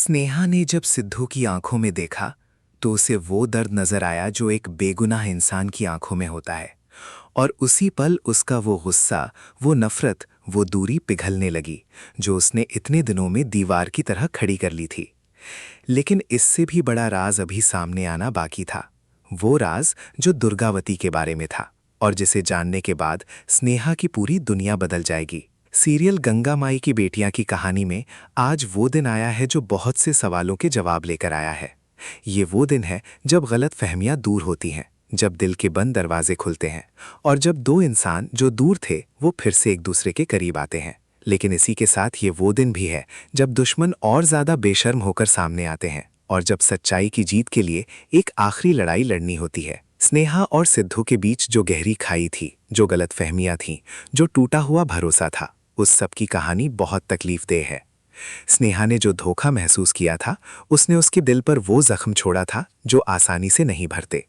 स्नेहा ने जब सिद्धू की आंखों में देखा तो उसे वो दर्द नजर आया जो एक बेगुनाह इंसान की आंखों में होता है। और उसी पल उसका वो गुस्सा, वो नफरत, वो दूरी पिघलने लगी जो उसने इतने दिनों में दीवार की तरह खड़ी कर ली थी। लेकिन इससे भी बड़ा राज अभी सामने आना बाकी था। वो राज जो दुर्गावती के बारे में था और जिसे जानने के बाद स्नेहा की पूरी दुनिया बदल जाएगी। सीरियल गंगा माई की बेटियां की कहानी में आज वो दिन आया है जो बहुत से सवालों के जवाब लेकर आया है। ये वो दिन है जब गलत फहमियां दूर होती हैं, जब दिल के बंद दरवाजे खुलते हैं और जब दो इंसान जो दूर थे वो फिर से एक दूसरे के करीब आते हैं। लेकिन इसी के साथ ये वो दिन भी है जब दुश्मन और ज्यादा बेशर्म होकर सामने आते हैं और जब सच्चाई की जीत के लिए एक आखिरी लड़ाई लड़नी होती है। स्नेहा और सिद्धू के बीच जो गहरी खाई थी, जो गलत फहमियां थीं, जो टूटा हुआ भरोसा था, उस सब की कहानी बहुत तकलीफदेह है। स्नेहा ने जो धोखा महसूस किया था, उसने उसके दिल पर वो जख्म छोड़ा था जो आसानी से नहीं भरते।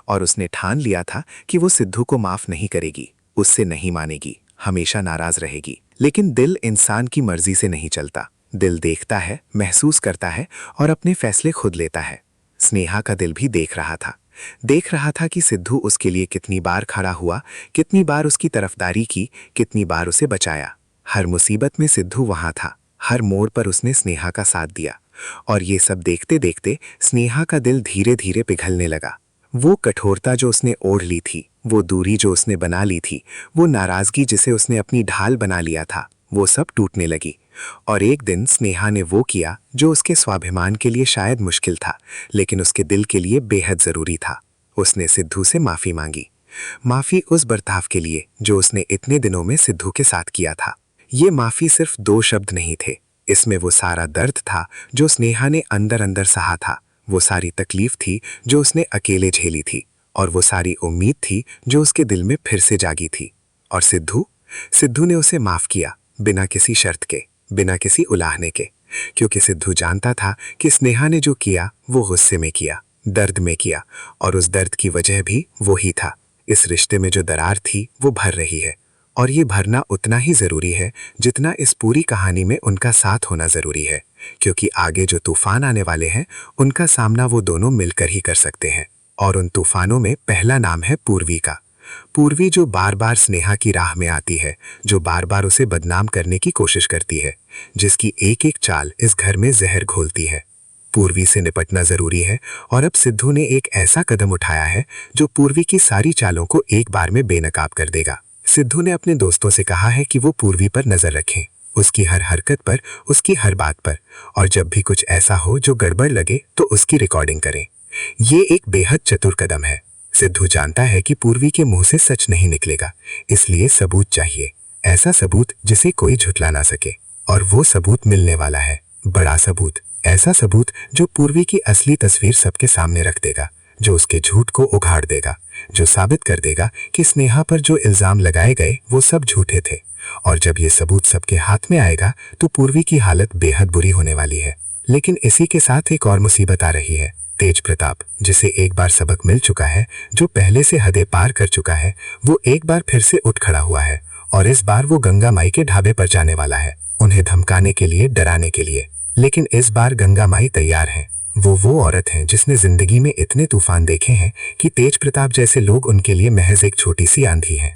और उसने ठान लिया था कि वो सिद्धू को माफ नहीं करेगी, उससे नहीं मानेगी, हमेशा नाराज रहेगी। लेकिन दिल इंसान की मर्जी से नहीं चलता। दिल देखता है, महसूस करता है और अपने फैसले खुद लेता है। स्नेहा का दिल भी देख रहा था कि सिद्धू उसके लिए कितनी बार खड़ा हुआ, कितनी बार उसकी तरफदारी की, कितनी बार उसे बचाया। हर मुसीबत में सिद्धू वहां था, हर मोड़ पर उसने स्नेहा का साथ दिया। और ये सब देखते देखते स्नेहा का दिल धीरे धीरे पिघलने लगा। वो कठोरता जो उसने ओढ़ ली थी, वो दूरी जो उसने बना ली थी, वो नाराजगी जिसे उसने अपनी ढाल बना लिया था, वो सब टूटने लगी। और एक दिन स्नेहा ने वो किया जो उसके स्वाभिमान के लिए शायद मुश्किल था, लेकिन उसके दिल के लिए बेहद जरूरी था। उसने सिद्धू से माफी मांगी। माफी उस बर्ताव के लिए जो उसने इतने दिनों में सिद्धू के साथ किया था। ये माफी सिर्फ दो शब्द नहीं थे, इसमें वो सारा दर्द था जो स्नेहा ने अंदर अंदर सहा था, वो सारी तकलीफ थी जो उसने अकेले झेली थी, और वो सारी उम्मीद थी जो उसके दिल में फिर से जागी थी। और सिद्धू ने उसे माफ किया, बिना किसी शर्त के, बिना किसी उलाहने के, क्योंकि सिद्धू जानता था कि स्नेहा ने जो किया वो गुस्से में किया, दर्द में किया, और उस दर्द की वजह भी वो ही था। इस रिश्ते में जो दरार थी वो भर रही है, और ये भरना उतना ही जरूरी है जितना इस पूरी कहानी में उनका साथ होना जरूरी है, क्योंकि आगे जो तूफान आने वाले हैं उनका सामना वो दोनों मिलकर ही कर सकते हैं। और उन तूफानों में पहला नाम है पूर्वी का। पूर्वी जो बार बार स्नेहा की राह में आती है, जो बार बार उसे बदनाम करने की कोशिश करती है, जिसकी एक एक चाल इस घर में जहर घोलती है। पूर्वी से निपटना जरूरी है, और अब सिद्धू ने एक ऐसा कदम उठाया है जो पूर्वी की सारी चालों को एक बार में बेनकाब कर देगा। सिद्धू ने अपने दोस्तों से कहा है कि वो पूर्वी पर नजर रखें, उसकी हर हरकत पर, उसकी हर बात पर, और जब भी कुछ ऐसा हो जो गड़बड़ लगे तो उसकी रिकॉर्डिंग करें। ये एक बेहद चतुर कदम है। सिद्धू जानता है कि पूर्वी के मुंह से सच नहीं निकलेगा, इसलिए सबूत चाहिए, ऐसा सबूत जिसे कोई झुठला ना सके। और वो सबूत मिलने वाला है, बड़ा सबूत, ऐसा सबूत जो पूर्वी की असली तस्वीर सबके सामने रख देगा, जो उसके झूठ को उघाड़ देगा, जो साबित कर देगा कि स्नेहा पर जो इल्जाम लगाए गए वो सब झूठे थे। और जब ये सबूत सबके हाथ में आएगा तो पूर्वी की हालत बेहद बुरी होने वाली है। लेकिन इसी के साथ एक और मुसीबत आ रही है। तेज प्रताप, जिसे एक बार सबक मिल चुका है, जो पहले से हदें पार कर चुका है, वो एक बार फिर से उठ खड़ा हुआ है, और इस बार वो गंगा माई के ढाबे पर जाने वाला है, उन्हें धमकाने के लिए, डराने के लिए। लेकिन इस बार गंगा माई तैयार है। वो औरत है जिसने जिंदगी में इतने तूफान देखे हैं कि तेज प्रताप जैसे लोग उनके लिए महज एक छोटी सी आंधी है।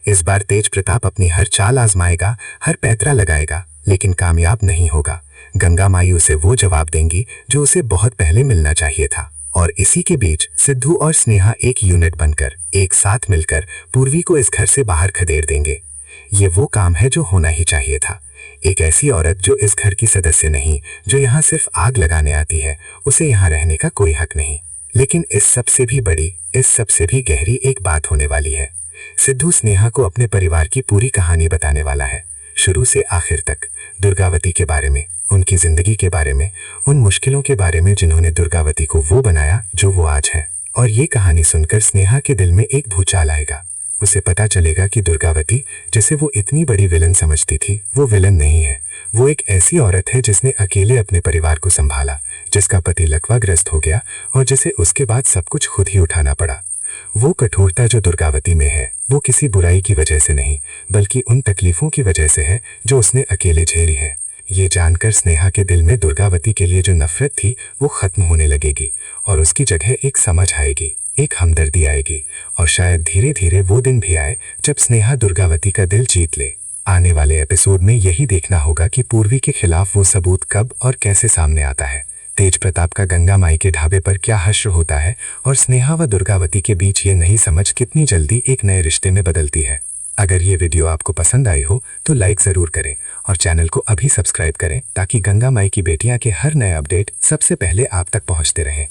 इस बार तेज प्रताप अपनी हर चाल आजमाएगा, हर पैतरा लगाएगा, लेकिन कामयाब नहीं होगा। गंगा माई उसे वो जवाब देंगी जो उसे बहुत पहले मिलना चाहिए था। और इसी के बीच सिद्धू और स्नेहा एक यूनिट बनकर, एक साथ मिलकर पूर्वी को इस घर से बाहर खदेड़ देंगे। ये वो काम है जो होना ही चाहिए था। एक ऐसी औरत जो इस घर की सदस्य नहीं, जो यहाँ सिर्फ आग लगाने आती है, उसे यहाँ रहने का कोई हक नहीं। लेकिन इस सबसे भी बड़ी, इस सबसे भी गहरी एक बात होने वाली है। सिद्धू स्नेहा को अपने परिवार की पूरी कहानी बताने वाला है, शुरू से आखिर तक, दुर्गावती के बारे में, उनकी जिंदगी के बारे में, उन मुश्किलों के बारे में जिन्होंने दुर्गावती को वो बनाया जो वो आज है। और ये कहानी सुनकर स्नेहा के दिल में एक भूचाल आएगा। उसे पता चलेगा कि दुर्गावती, जिसे वो इतनी बड़ी विलन समझती थी, वो विलन नहीं है। वो एक ऐसी औरत है जिसने अकेले अपने परिवार को संभाला, जिसका पति लकवाग्रस्त हो गया और जिसे उसके बाद सब कुछ खुद ही उठाना पड़ा। वो कठोरता जो दुर्गावती में है, वो किसी बुराई की वजह से नहीं, बल्कि उन तकलीफों की वजह से है जो उसने अकेले झेली है। ये जानकर स्नेहा के दिल में दुर्गावती के लिए जो नफरत थी वो खत्म होने लगेगी और उसकी जगह एक समझ आएगी, एक हमदर्दी आएगी और शायद धीरे धीरे वो दिन भी आए जब स्नेहा दुर्गावती का दिल जीत ले। आने वाले एपिसोड में यही देखना होगा कि पूर्वी के खिलाफ वो सबूत कब और कैसे सामने आता है। तेज प्रताप का गंगा माई के ढाबे पर क्या हश्र होता है और स्नेहा व दुर्गावती के बीच ये नहीं समझ कितनी जल्दी एक नए रिश्ते में बदलती है। अगर ये वीडियो आपको पसंद आई हो तो लाइक ज़रूर करें और चैनल को अभी सब्सक्राइब करें ताकि गंगा माई की बेटियां के हर नए अपडेट सबसे पहले आप तक पहुंचते रहें।